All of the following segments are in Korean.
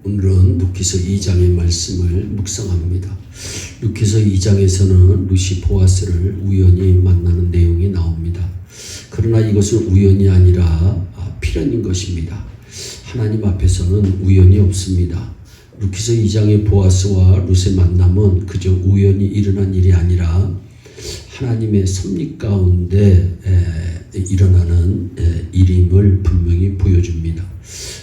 오늘은 룻기서 2장의 말씀을 묵상합니다. 룻기서 2장에서는 룻이 보아스를 우연히 만나는 내용이 나옵니다. 그러나 이것은 우연이 아니라 필연인 것입니다. 하나님 앞에서는 우연이 없습니다. 룻기서 2장의 보아스와 룻의 만남은 그저 우연히 일어난 일이 아니라 하나님의 섭리 가운데 일어나는 일임을 분명히 보여줍니다.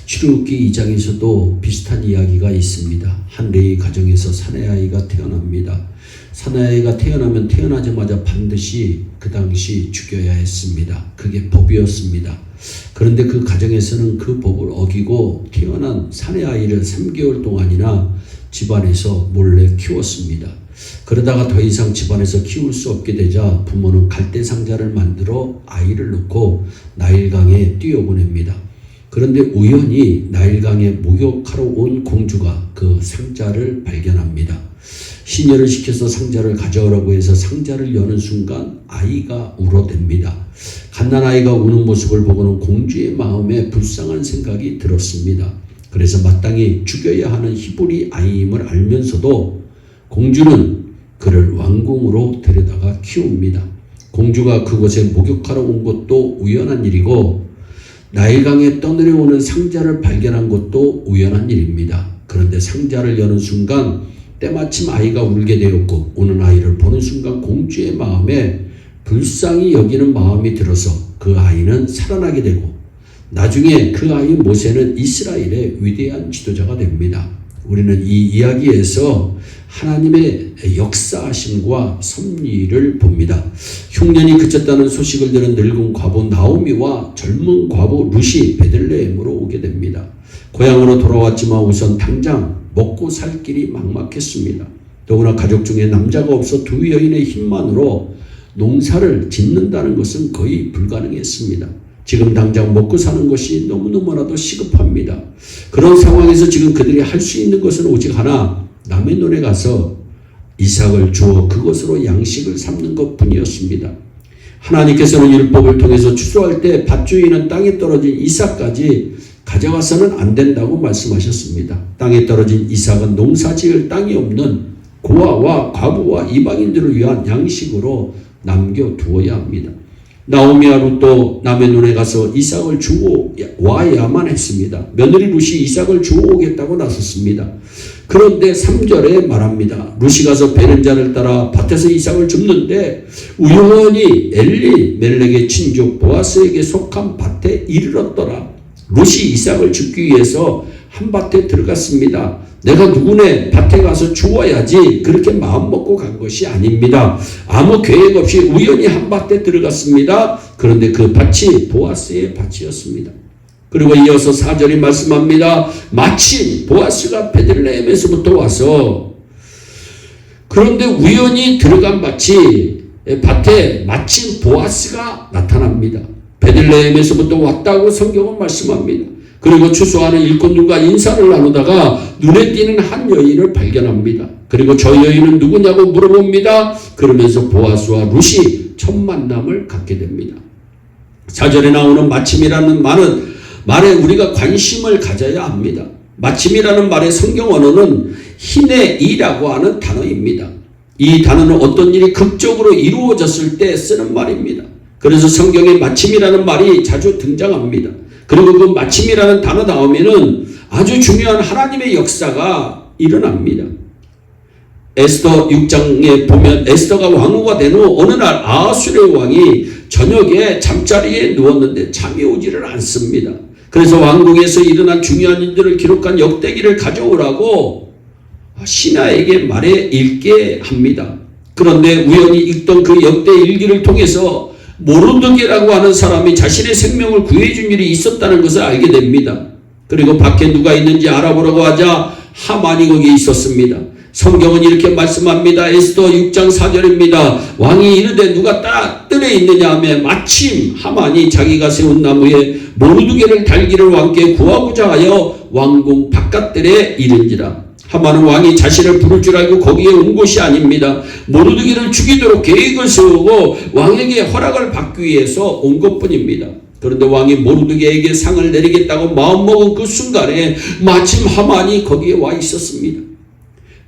출애굽기 2장에서도 비슷한 이야기가 있습니다. 한 레위 가정에서 사내아이가 태어납니다. 사내아이가 태어나면 태어나자마자 반드시 그 당시 죽여야 했습니다. 그게 법이었습니다. 그런데 그 가정에서는 그 법을 어기고 태어난 사내아이를 3개월 동안이나 집안에서 몰래 키웠습니다. 그러다가 더 이상 집안에서 키울 수 없게 되자 부모는 갈대 상자를 만들어 아이를 놓고 나일강에 뛰어보냅니다. 그런데 우연히 나일강에 목욕하러 온 공주가 그 상자를 발견합니다. 시녀를 시켜서 상자를 가져오라고 해서 상자를 여는 순간 아이가 울어댑니다. 갓난아이가 우는 모습을 보고는 공주의 마음에 불쌍한 생각이 들었습니다. 그래서 마땅히 죽여야 하는 히브리 아이임을 알면서도 공주는 그를 왕궁으로 데려다가 키웁니다. 공주가 그곳에 목욕하러 온 것도 우연한 일이고 나일강에 떠내려오는 상자를 발견한 것도 우연한 일입니다. 그런데 상자를 여는 순간 때마침 아이가 울게 되었고 우는 아이를 보는 순간 공주의 마음에 불쌍히 여기는 마음이 들어서 그 아이는 살아나게 되고 나중에 그 아이 모세는 이스라엘의 위대한 지도자가 됩니다. 우리는 이 이야기에서 하나님의 역사하심과 섭리를 봅니다. 흉년이 그쳤다는 소식을 들은 늙은 과부 나오미와 젊은 과부 룻이 베들레헴으로 오게 됩니다. 고향으로 돌아왔지만 우선 당장 먹고 살 길이 막막했습니다. 더구나 가족 중에 남자가 없어 두 여인의 힘만으로 농사를 짓는다는 것은 거의 불가능했습니다. 지금 당장 먹고 사는 것이 너무너무나도 시급합니다. 그런 상황에서 지금 그들이 할 수 있는 것은 오직 하나, 남의 논에 가서 이삭을 주어 그것으로 양식을 삼는 것뿐이었습니다. 하나님께서는 율법을 통해서 추수할 때 밭주인은 땅에 떨어진 이삭까지 가져가서는 안 된다고 말씀하셨습니다. 땅에 떨어진 이삭은 농사 지을 땅이 없는 고아와 과부와 이방인들을 위한 양식으로 남겨두어야 합니다. 나오미와 룻도 남의 눈에 가서 이삭을 주고 와야만 했습니다. 며느리 룻이 이삭을 주고 오겠다고 나섰습니다. 그런데 3절에 말합니다. 룻이 가서 베른자를 따라 밭에서 이삭을 줍는데 우연히 엘리멜렉의 친족 보아스에게 속한 밭에 이르렀더라. 룻이 이삭을 줍기 위해서 한 밭에 들어갔습니다. 내가 누구네 밭에 가서 주워야지 그렇게 마음먹고 간 것이 아닙니다. 아무 계획 없이 우연히 한 밭에 들어갔습니다. 그런데 그 밭이 보아스의 밭이었습니다. 그리고 이어서 4절이 말씀합니다. 마침 보아스가 베들레헴에서부터 와서 그런데 우연히 들어간 밭에 마침 보아스가 나타납니다. 베들레헴에서부터 왔다고 성경은 말씀합니다. 그리고 추수하는 일꾼들과 인사를 나누다가 눈에 띄는 한 여인을 발견합니다. 그리고 저 여인은 누구냐고 물어봅니다. 그러면서 보아스와 룻이 첫 만남을 갖게 됩니다. 4절에 나오는 마침이라는 말에 우리가 관심을 가져야 합니다. 마침이라는 말의 성경 언어는 히네이라고 하는 단어입니다. 이 단어는 어떤 일이 극적으로 이루어졌을 때 쓰는 말입니다. 그래서 성경에 마침이라는 말이 자주 등장합니다. 그리고 그 마침이라는 단어 다음에는 아주 중요한 하나님의 역사가 일어납니다. 에스더 6장에 보면 에스더가 왕후가 된 후 어느 날 아하수르의 왕이 저녁에 잠자리에 누웠는데 잠이 오지를 않습니다. 그래서 왕궁에서 일어난 중요한 일들을 기록한 역대기를 가져오라고 신하에게 말해 읽게 합니다. 그런데 우연히 읽던 그 역대 일기를 통해서 모르드게라고 하는 사람이 자신의 생명을 구해준 일이 있었다는 것을 알게 됩니다. 그리고 밖에 누가 있는지 알아보라고 하자 하만이 거기에 있었습니다. 성경은 이렇게 말씀합니다. 에스더 6장 4절입니다. 왕이 이르되 누가 뜰에 있느냐 하며 마침 하만이 자기가 세운 나무에 모르드게를 달기를 왕께 구하고자 하여 왕궁 바깥들에 이른지라. 하만은 왕이 자신을 부를 줄 알고 거기에 온 것이 아닙니다. 모르드게를 죽이도록 계획을 세우고 왕에게 허락을 받기 위해서 온 것뿐입니다. 그런데 왕이 모르드게에게 상을 내리겠다고 마음먹은 그 순간에 마침 하만이 거기에 와 있었습니다.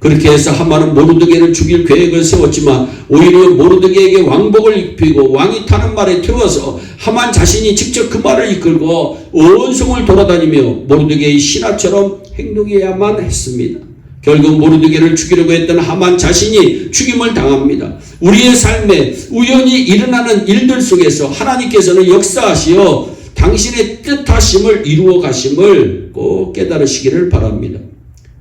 그렇게 해서 하만은 모르드게를 죽일 계획을 세웠지만 오히려 모르드게에게 왕복을 입히고 왕이 타는 말에 태워서 하만 자신이 직접 그 말을 이끌고 온 성을 돌아다니며 모르드게의 신하처럼 행동해야만 했습니다. 결국 모르드게를 죽이려고 했던 하만 자신이 죽임을 당합니다. 우리의 삶에 우연히 일어나는 일들 속에서 하나님께서는 역사하시어 당신의 뜻하심을 이루어 가심을 꼭 깨달으시기를 바랍니다.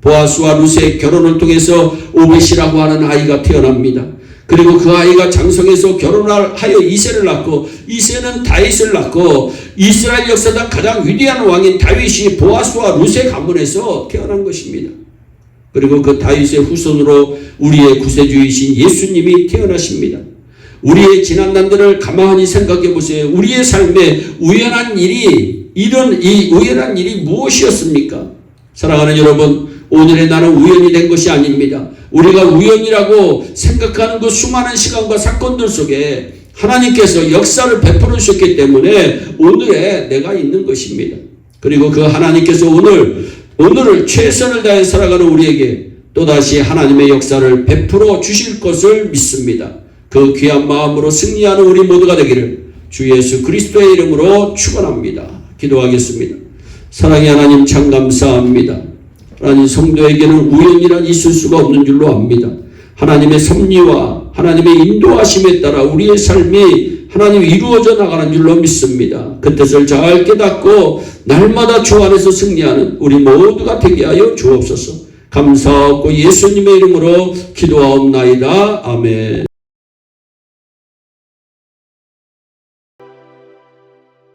보아스와 루스의 결혼을 통해서 오벳이라고 하는 아이가 태어납니다. 그리고 그 아이가 장성해서 결혼을 하여 이새를 낳고 이새는 다윗을 낳고 이스라엘 역사상 가장 위대한 왕인 다윗이 보아스와 루스의 가문에서 태어난 것입니다. 그리고 그 다윗의 후손으로 우리의 구세주이신 예수님이 태어나십니다. 우리의 지난 날들을 가만히 생각해 보세요. 우리의 삶에 우연한 일이 무엇이었습니까? 사랑하는 여러분, 오늘의 나는 우연이 된 것이 아닙니다. 우리가 우연이라고 생각하는 그 수많은 시간과 사건들 속에 하나님께서 역사를 베풀어 주셨기 때문에 오늘의 내가 있는 것입니다. 그리고 그 하나님께서 오늘을 최선을 다해 살아가는 우리에게 또다시 하나님의 역사를 베풀어 주실 것을 믿습니다. 그 귀한 마음으로 승리하는 우리 모두가 되기를 주 예수 그리스도의 이름으로 축원합니다. 기도하겠습니다. 사랑의 하나님, 참 감사합니다. 하나님, 성도에게는 우연이란 있을 수가 없는 줄로 압니다. 하나님의 섭리와 하나님의 인도하심에 따라 우리의 삶이 하나님 이루어져 나가는 줄로 믿습니다. 그 뜻을 잘 깨닫고 날마다 주 안에서 승리하는 우리 모두가 되게 하여 주옵소서. 감사하고 예수님의 이름으로 기도하옵나이다. 아멘.